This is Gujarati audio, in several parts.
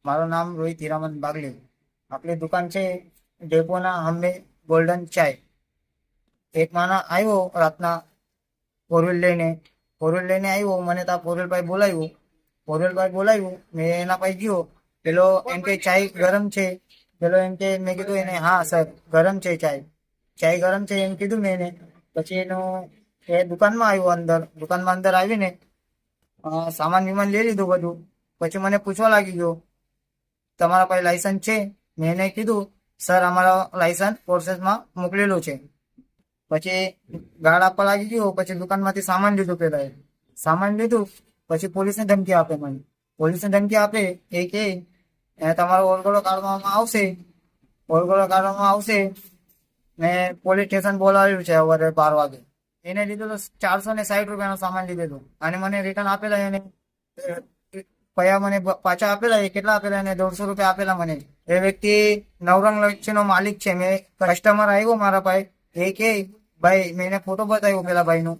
મારું નામ રોહિત હીરામન બાગલે. આપણી દુકાન છે ડેપોના હમે ગોલ્ડન ચાય. એક માણસ આવ્યો રાતના ફોર વ્હીલ લઈને આવ્યો. મને ત્યાં ફોર વ્હીલ ભાઈ બોલાવ્યું. મેં એના પાસે ગયો. પેલો એમ કે ચાય ગરમ છે. પેલો એમ કે, મેં કીધું એને, હા સર ગરમ છે ચાય ગરમ છે એમ કીધું મેં એને. પછી એ દુકાનમાં આવ્યો. દુકાનમાં અંદર આવીને સામાન વિમાન લઈ લીધું બધું. પછી મને પૂછવા લાગી ગયો, તમારા પાસે લાયસન્સ છે? મેં એને કીધું, સર અમારા લાયસન્સ પ્રોસેસમાં મોકલેલું છે. પછી ગાળ આપવા લાગી ગયો. પછી દુકાનમાંથી સામાન લીધું. પેલા સામાન લીધું પછી પોલીસને ધમકી આપે. મને પોલીસને ધમકી આપે એ કે તમારો ઓળગોળો કાઢવામાં આવશે ને પોલીસ સ્ટેશન બોલાવ્યું છે સવારે 12 વાગે. એને લીધું તો 460 રૂપિયાનો સામાન લીધેલો અને મને રિટર્ન આપેલા. એને પૈસા મને પાછા આપેલા. એ કેટલા આપેલા? એને 150 રૂપિયા આપેલા મને. એ વ્યક્તિ નવરંગ લક્ષીનો માલિક છે. મેં કસ્ટમર આવ્યો મારા પાસે. એ કે ભાઈ, મેં એને ફોટો બતાવ્યો પેલા ભાઈનો.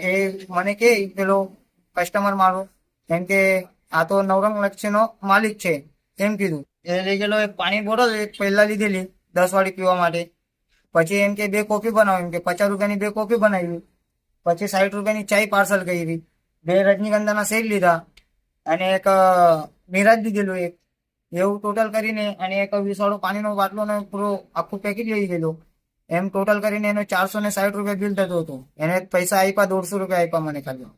એ મને કે પેલો કસ્ટમર મારો એમ કે આ તો નવરંગ લક્ષીનો માલિક છે એમ કીધું. એ લઈ ગયેલો એક પાણી બોટલ એક પહેલા લીધેલી 10 વાળી પીવા માટે. પછી એમ કે 2 કોફી બનાવો. એમ કે 50 રૂપિયાની 2 કોફી બનાવી. પછી 60 રૂપિયાની ચાય પાર્સલ કરી. 2 રજનીગંધાના શેક લીધા અને એક મિરાજ લીધેલું એક. એવું ટોટલ કરીને અને એક 20 વાળો પાણીનો બાટલો ને પૂરો આખું પેકેટ લઈ ગયેલો. એમ ટોટલ કરીને એનો 460 રૂપિયા બિલ થતું હતું. એને પૈસા આપ્યા, 150 રૂપિયા આપ્યા મને ખાલી.